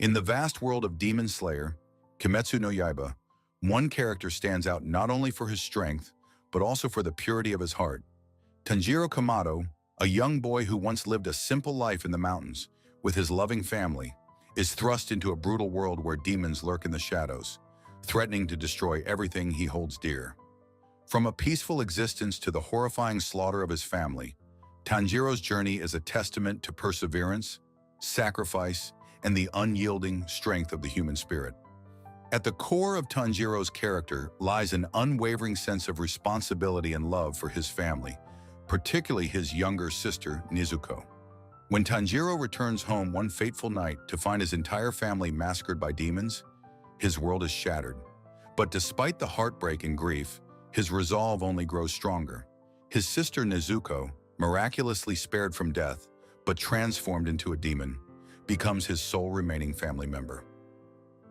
In the vast world of Demon Slayer, Kimetsu no Yaiba, one character stands out not only for his strength, but also for the purity of his heart. Tanjiro Kamado, a young boy who once lived a simple life in the mountains with his loving family, is thrust into a brutal world where demons lurk in the shadows, threatening to destroy everything he holds dear. From a peaceful existence to the horrifying slaughter of his family, Tanjiro's journey is a testament to perseverance, sacrifice, and the unyielding strength of the human spirit. At the core of Tanjiro's character lies an unwavering sense of responsibility and love for his family, particularly his younger sister, Nezuko. When Tanjiro returns home one fateful night to find his entire family massacred by demons, his world is shattered. But despite the heartbreak and grief, his resolve only grows stronger. His sister Nezuko, miraculously spared from death, but transformed into a demon, becomes his sole remaining family member.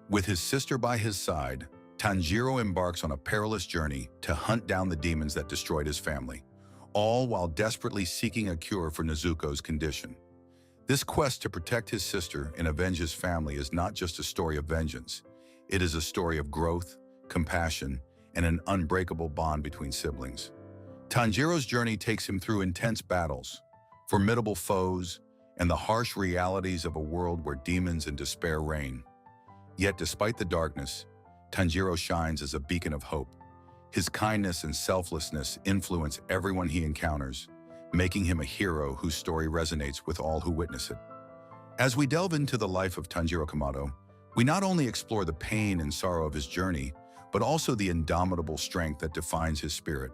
With his sister by his side, Tanjiro embarks on a perilous journey to hunt down the demons that destroyed his family, all while desperately seeking a cure for Nezuko's condition. This quest to protect his sister and avenge his family is not just a story of vengeance. It is a story of growth, compassion, and an unbreakable bond between siblings. Tanjiro's journey takes him through intense battles, formidable foes, and the harsh realities of a world where demons and despair reign. Yet despite the darkness, Tanjiro shines as a beacon of hope. His kindness and selflessness influence everyone he encounters, making him a hero whose story resonates with all who witness it. As we delve into the life of Tanjiro Kamado, we not only explore the pain and sorrow of his journey, but also the indomitable strength that defines his spirit.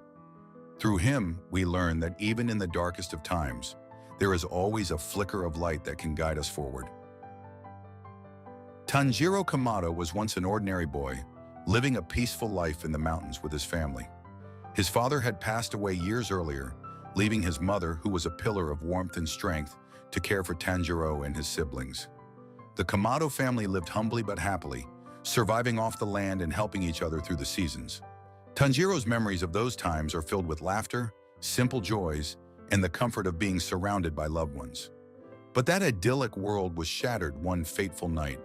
Through him, we learn that even in the darkest of times, there is always a flicker of light that can guide us forward. Tanjiro Kamado was once an ordinary boy, living a peaceful life in the mountains with his family. His father had passed away years earlier, leaving his mother, who was a pillar of warmth and strength, to care for Tanjiro and his siblings. The Kamado family lived humbly but happily, surviving off the land and helping each other through the seasons. Tanjiro's memories of those times are filled with laughter, simple joys, and the comfort of being surrounded by loved ones. But that idyllic world was shattered one fateful night.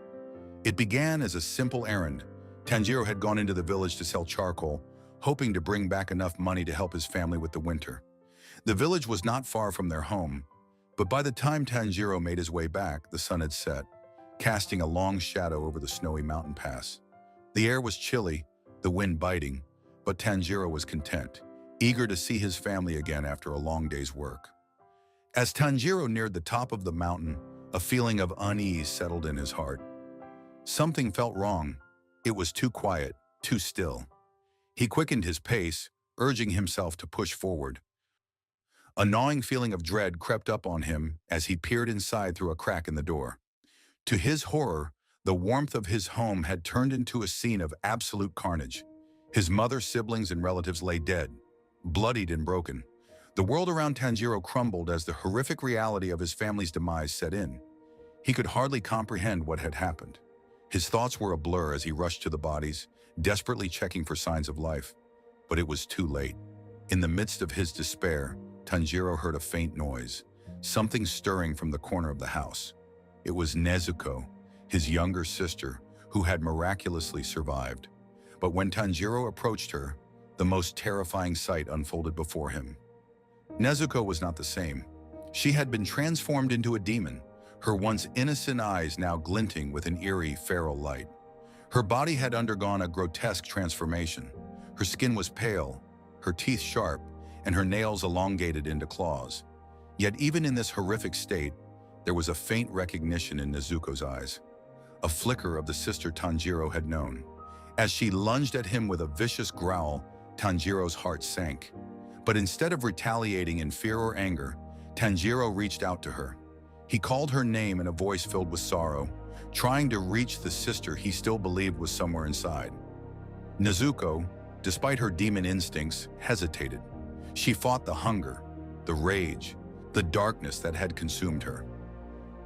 It began as a simple errand. Tanjiro had gone into the village to sell charcoal, hoping to bring back enough money to help his family with the winter. The village was not far from their home, but by the time Tanjiro made his way back, the sun had set, casting a long shadow over the snowy mountain pass. The air was chilly, the wind biting, but Tanjiro was content, eager to see his family again after a long day's work. As Tanjiro neared the top of the mountain, a feeling of unease settled in his heart. Something felt wrong. It was too quiet, too still. He quickened his pace, urging himself to push forward. A gnawing feeling of dread crept up on him as he peered inside through a crack in the door. To his horror, the warmth of his home had turned into a scene of absolute carnage. His mother, siblings, and relatives lay dead, bloodied and broken. The world around Tanjiro crumbled as the horrific reality of his family's demise set in. He could hardly comprehend what had happened. His thoughts were a blur as he rushed to the bodies, desperately checking for signs of life. But it was too late. In the midst of his despair, Tanjiro heard a faint noise, something stirring from the corner of the house. It was Nezuko, his younger sister, who had miraculously survived. But when Tanjiro approached her, the most terrifying sight unfolded before him. Nezuko was not the same. She had been transformed into a demon, her once innocent eyes now glinting with an eerie, feral light. Her body had undergone a grotesque transformation. Her skin was pale, her teeth sharp, and her nails elongated into claws. Yet even in this horrific state, there was a faint recognition in Nezuko's eyes, a flicker of the sister Tanjiro had known. As she lunged at him with a vicious growl, Tanjiro's heart sank. But instead of retaliating in fear or anger, Tanjiro reached out to her. He called her name in a voice filled with sorrow, trying to reach the sister he still believed was somewhere inside. Nezuko, despite her demon instincts, hesitated. She fought the hunger, the rage, the darkness that had consumed her.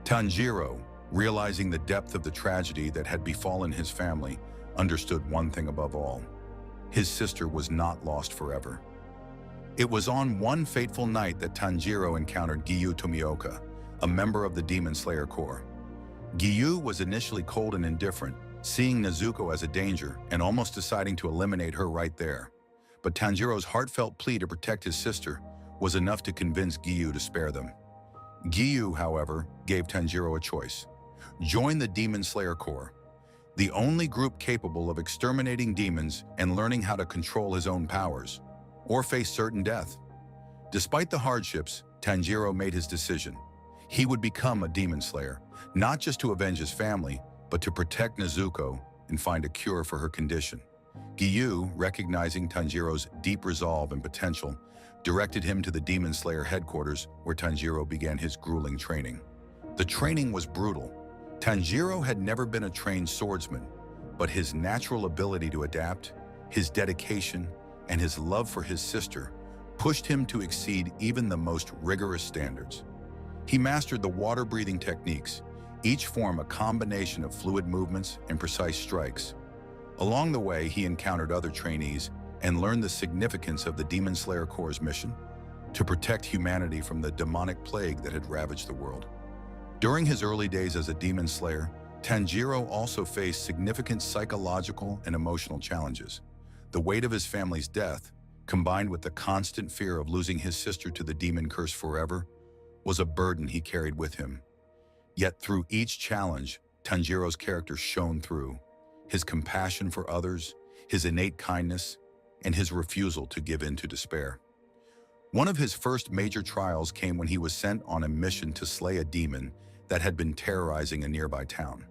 Tanjiro, realizing the depth of the tragedy that had befallen his family, understood one thing above all. His sister was not lost forever. It was on one fateful night that Tanjiro encountered Giyu Tomioka, a member of the Demon Slayer Corps. Giyu was initially cold and indifferent, seeing Nezuko as a danger and almost deciding to eliminate her right there. But Tanjiro's heartfelt plea to protect his sister was enough to convince Giyu to spare them. Giyu, however, gave Tanjiro a choice. Join the Demon Slayer Corps, the only group capable of exterminating demons and learning how to control his own powers, or face certain death. Despite the hardships, Tanjiro made his decision. He would become a demon slayer, not just to avenge his family, but to protect Nezuko and find a cure for her condition. Giyu, recognizing Tanjiro's deep resolve and potential, directed him to the Demon Slayer headquarters where Tanjiro began his grueling training. The training was brutal. Tanjiro had never been a trained swordsman, but his natural ability to adapt, his dedication, and his love for his sister pushed him to exceed even the most rigorous standards. He mastered the water-breathing techniques, each form a combination of fluid movements and precise strikes. Along the way, he encountered other trainees and learned the significance of the Demon Slayer Corps' mission to protect humanity from the demonic plague that had ravaged the world. During his early days as a demon slayer, Tanjiro also faced significant psychological and emotional challenges. The weight of his family's death, combined with the constant fear of losing his sister to the demon curse forever, was a burden he carried with him. Yet through each challenge, Tanjiro's character shone through. His compassion for others, his innate kindness, and his refusal to give in to despair. One of his first major trials came when he was sent on a mission to slay a demon that had been terrorizing a nearby town.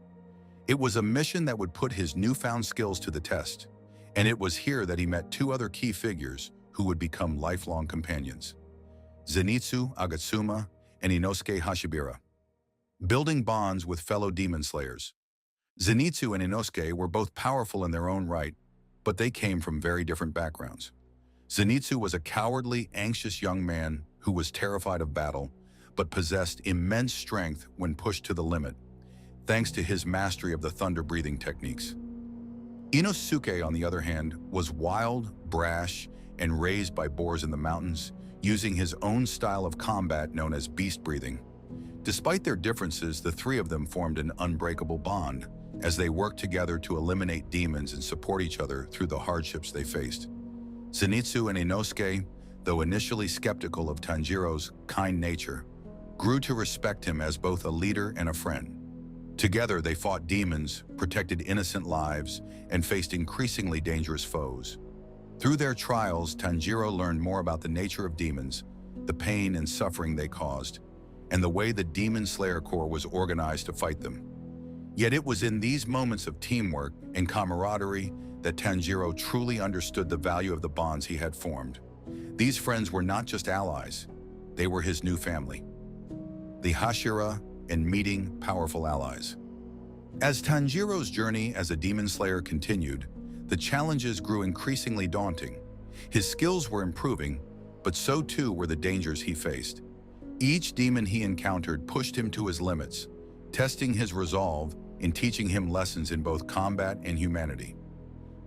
It was a mission that would put his newfound skills to the test, and it was here that he met two other key figures who would become lifelong companions: Zenitsu Agatsuma and Inosuke Hashibira. Building bonds with fellow demon slayers. Zenitsu and Inosuke were both powerful in their own right, but they came from very different backgrounds. Zenitsu was a cowardly, anxious young man who was terrified of battle, but possessed immense strength when pushed to the limit, thanks to his mastery of the thunder-breathing techniques. Inosuke, on the other hand, was wild, brash, and raised by boars in the mountains, using his own style of combat known as beast breathing. Despite their differences, the three of them formed an unbreakable bond as they worked together to eliminate demons and support each other through the hardships they faced. Zenitsu and Inosuke, though initially skeptical of Tanjiro's kind nature, grew to respect him as both a leader and a friend. Together, they fought demons, protected innocent lives, and faced increasingly dangerous foes. Through their trials, Tanjiro learned more about the nature of demons, the pain and suffering they caused, and the way the Demon Slayer Corps was organized to fight them. Yet it was in these moments of teamwork and camaraderie that Tanjiro truly understood the value of the bonds he had formed. These friends were not just allies, they were his new family. The Hashira and meeting powerful allies. As Tanjiro's journey as a demon slayer continued, the challenges grew increasingly daunting. His skills were improving, but so too were the dangers he faced. Each demon he encountered pushed him to his limits, testing his resolve and teaching him lessons in both combat and humanity.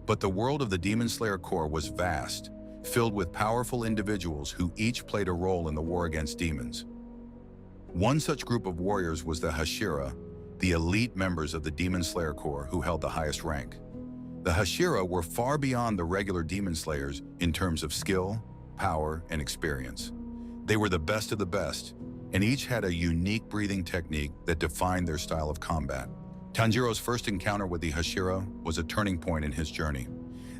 But the world of the Demon Slayer Corps was vast, filled with powerful individuals who each played a role in the war against demons. One such group of warriors was the Hashira, the elite members of the Demon Slayer Corps who held the highest rank. The Hashira were far beyond the regular demon slayers in terms of skill, power, and experience. They were the best of the best, and each had a unique breathing technique that defined their style of combat. Tanjiro's first encounter with the Hashira was a turning point in his journey.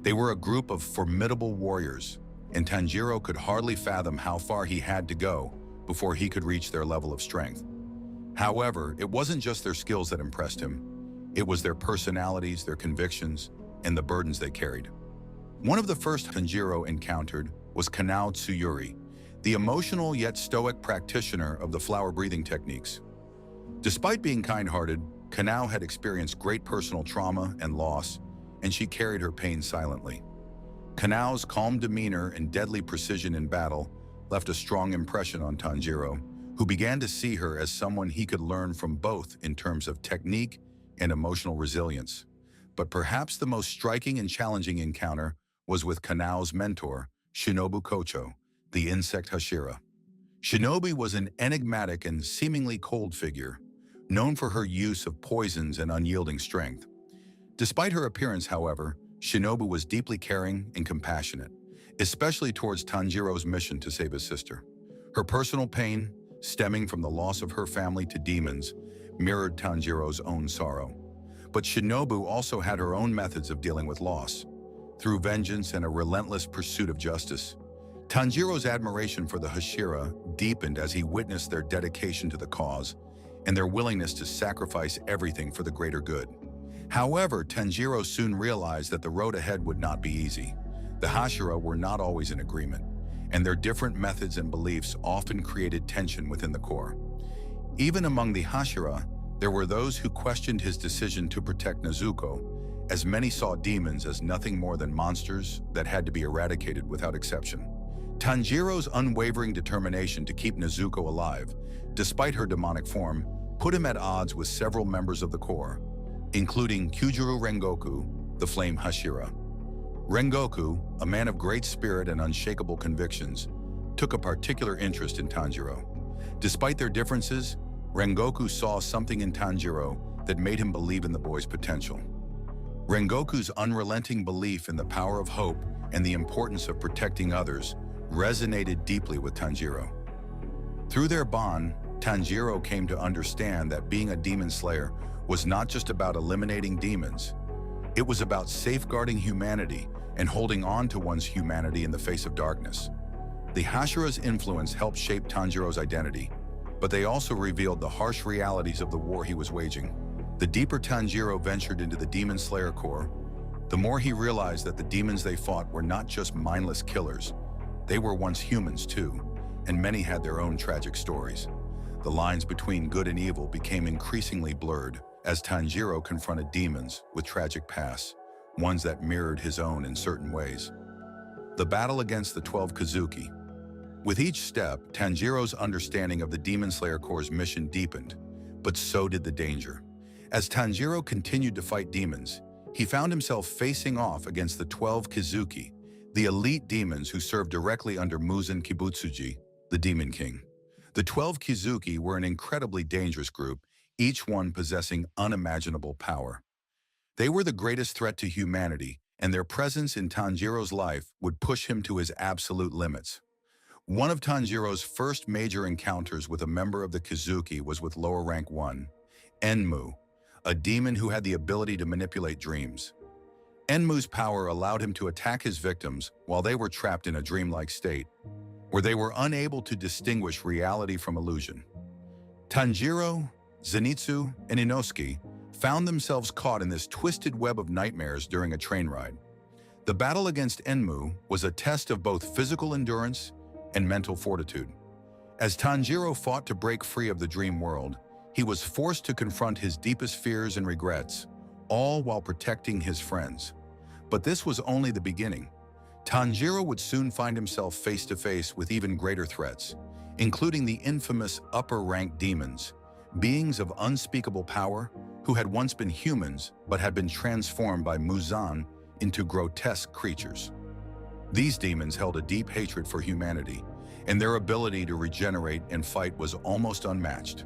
They were a group of formidable warriors, and Tanjiro could hardly fathom how far he had to go before he could reach their level of strength. However, it wasn't just their skills that impressed him. It was their personalities, their convictions, and the burdens they carried. One of the first Tanjiro encountered was Kanao Tsuyuri, the emotional yet stoic practitioner of the flower-breathing techniques. Despite being kind-hearted, Kanao had experienced great personal trauma and loss, and she carried her pain silently. Kanao's calm demeanor and deadly precision in battle left a strong impression on Tanjiro, who began to see her as someone he could learn from both in terms of technique and emotional resilience. But perhaps the most striking and challenging encounter was with Kanao's mentor, Shinobu Kocho, the insect Hashira. Shinobi was an enigmatic and seemingly cold figure, known for her use of poisons and unyielding strength. Despite her appearance, however, Shinobu was deeply caring and compassionate, especially towards Tanjiro's mission to save his sister. Her personal pain, stemming from the loss of her family to demons, mirrored Tanjiro's own sorrow. But Shinobu also had her own methods of dealing with loss, through vengeance and a relentless pursuit of justice. Tanjiro's admiration for the Hashira deepened as he witnessed their dedication to the cause and their willingness to sacrifice everything for the greater good. However, Tanjiro soon realized that the road ahead would not be easy. The Hashira were not always in agreement, and their different methods and beliefs often created tension within the core. Even among the Hashira, there were those who questioned his decision to protect Nezuko, as many saw demons as nothing more than monsters that had to be eradicated without exception. Tanjiro's unwavering determination to keep Nezuko alive, despite her demonic form, put him at odds with several members of the core, including Kyujuro Rengoku, the Flame Hashira. Rengoku, a man of great spirit and unshakable convictions, took a particular interest in Tanjiro. Despite their differences, Rengoku saw something in Tanjiro that made him believe in the boy's potential. Rengoku's unrelenting belief in the power of hope and the importance of protecting others resonated deeply with Tanjiro. Through their bond, Tanjiro came to understand that being a demon slayer was not just about eliminating demons. It was about safeguarding humanity and holding on to one's humanity in the face of darkness. The Hashira's influence helped shape Tanjiro's identity, but they also revealed the harsh realities of the war he was waging. The deeper Tanjiro ventured into the Demon Slayer Corps, the more he realized that the demons they fought were not just mindless killers. They were once humans too, and many had their own tragic stories. The lines between good and evil became increasingly blurred as Tanjiro confronted demons with tragic pasts, ones that mirrored his own in certain ways. The battle against the 12 Kizuki. With each step, Tanjiro's understanding of the Demon Slayer Corps' mission deepened, but so did the danger. As Tanjiro continued to fight demons, he found himself facing off against the 12 Kizuki, the elite demons who served directly under Muzan Kibutsuji, the Demon King. The 12 Kizuki were an incredibly dangerous group, each one possessing unimaginable power. They were the greatest threat to humanity, and their presence in Tanjiro's life would push him to his absolute limits. One of Tanjiro's first major encounters with a member of the Kizuki was with lower rank 1, Enmu, a demon who had the ability to manipulate dreams. Enmu's power allowed him to attack his victims while they were trapped in a dreamlike state, where they were unable to distinguish reality from illusion. Tanjiro, Zenitsu, and Inosuke found themselves caught in this twisted web of nightmares during a train ride. The battle against Enmu was a test of both physical endurance and mental fortitude. As Tanjiro fought to break free of the dream world, he was forced to confront his deepest fears and regrets, all while protecting his friends. But this was only the beginning. Tanjiro would soon find himself face to face with even greater threats, including the infamous upper-rank demons, beings of unspeakable power who had once been humans but had been transformed by Muzan into grotesque creatures. These demons held a deep hatred for humanity, and their ability to regenerate and fight was almost unmatched.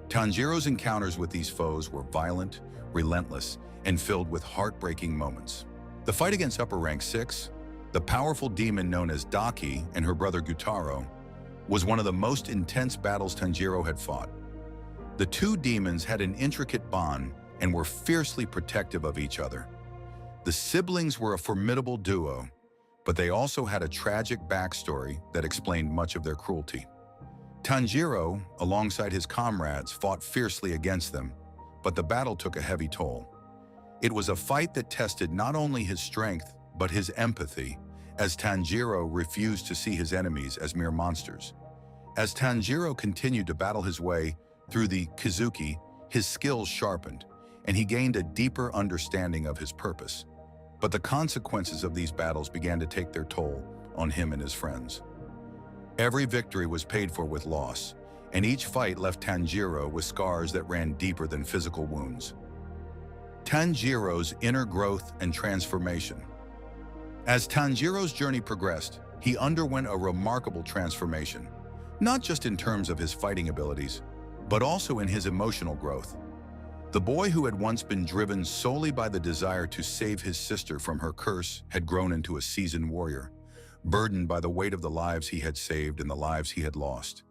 Tanjiro's encounters with these foes were violent, relentless, and filled with heartbreaking moments. The fight against Upper Rank 6, the powerful demon known as Daki and her brother Gyutaro, was one of the most intense battles Tanjiro had fought. The two demons had an intricate bond and were fiercely protective of each other. The siblings were a formidable duo, but they also had a tragic backstory that explained much of their cruelty. Tanjiro, alongside his comrades, fought fiercely against them, but the battle took a heavy toll. It was a fight that tested not only his strength, but his empathy, as Tanjiro refused to see his enemies as mere monsters. As Tanjiro continued to battle his way through the Kizuki, his skills sharpened, and he gained a deeper understanding of his purpose. But the consequences of these battles began to take their toll on him and his friends. Every victory was paid for with loss, and each fight left Tanjiro with scars that ran deeper than physical wounds. Tanjiro's inner growth and transformation. As Tanjiro's journey progressed, he underwent a remarkable transformation, not just in terms of his fighting abilities, but also in his emotional growth. The boy who had once been driven solely by the desire to save his sister from her curse had grown into a seasoned warrior, burdened by the weight of the lives he had saved and the lives he had lost.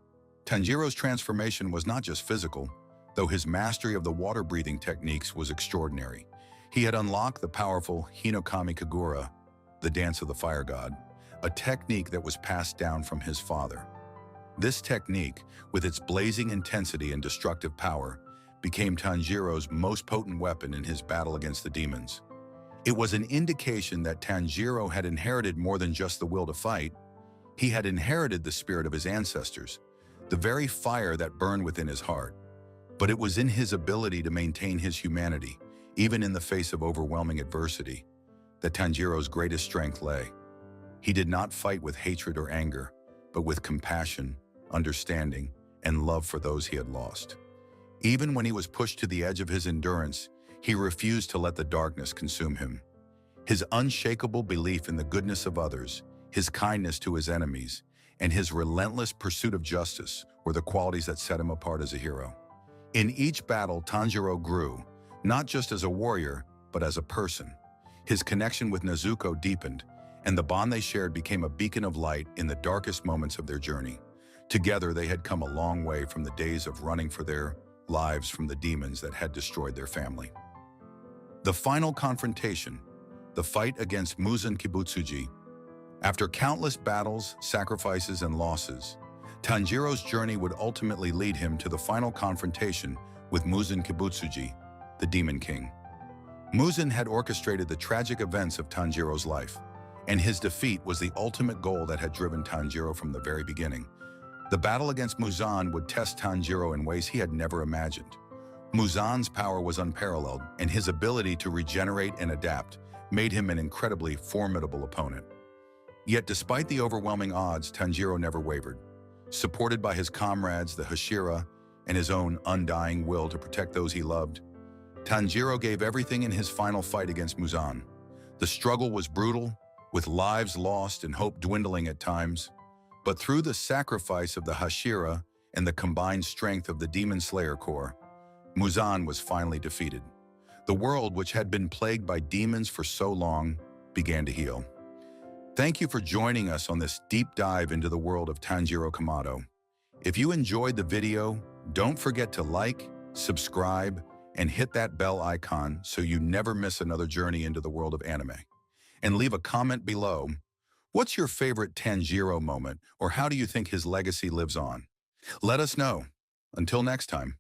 Tanjiro's transformation was not just physical, though his mastery of the water-breathing techniques was extraordinary. He had unlocked the powerful Hinokami Kagura, the dance of the fire god, a technique that was passed down from his father. This technique, with its blazing intensity and destructive power, became Tanjiro's most potent weapon in his battle against the demons. It was an indication that Tanjiro had inherited more than just the will to fight. He had inherited the spirit of his ancestors, the very fire that burned within his heart. But it was in his ability to maintain his humanity, even in the face of overwhelming adversity, that Tanjiro's greatest strength lay. He did not fight with hatred or anger, but with compassion, understanding, and love for those he had lost. Even when he was pushed to the edge of his endurance, he refused to let the darkness consume him. His unshakable belief in the goodness of others, his kindness to his enemies, and his relentless pursuit of justice were the qualities that set him apart as a hero. In each battle, Tanjiro grew, not just as a warrior, but as a person. His connection with Nezuko deepened, and the bond they shared became a beacon of light in the darkest moments of their journey. Together, they had come a long way from the days of running for their lives from the demons that had destroyed their family. The final confrontation, the fight against Muzan Kibutsuji. After countless battles, sacrifices, and losses, Tanjiro's journey would ultimately lead him to the final confrontation with Muzan Kibutsuji, the Demon King. Muzan had orchestrated the tragic events of Tanjiro's life, and his defeat was the ultimate goal that had driven Tanjiro from the very beginning. The battle against Muzan would test Tanjiro in ways he had never imagined. Muzan's power was unparalleled, and his ability to regenerate and adapt made him an incredibly formidable opponent. Yet despite the overwhelming odds, Tanjiro never wavered. Supported by his comrades, the Hashira, and his own undying will to protect those he loved, Tanjiro gave everything in his final fight against Muzan. The struggle was brutal, with lives lost and hope dwindling at times. But through the sacrifice of the Hashira and the combined strength of the Demon Slayer Corps, Muzan was finally defeated. The world, which had been plagued by demons for so long, began to heal. Thank you for joining us on this deep dive into the world of Tanjiro Kamado. If you enjoyed the video, don't forget to like, subscribe, and hit that bell icon so you never miss another journey into the world of anime. And leave a comment below. What's your favorite Tanjiro moment, or how do you think his legacy lives on? Let us know. Until next time.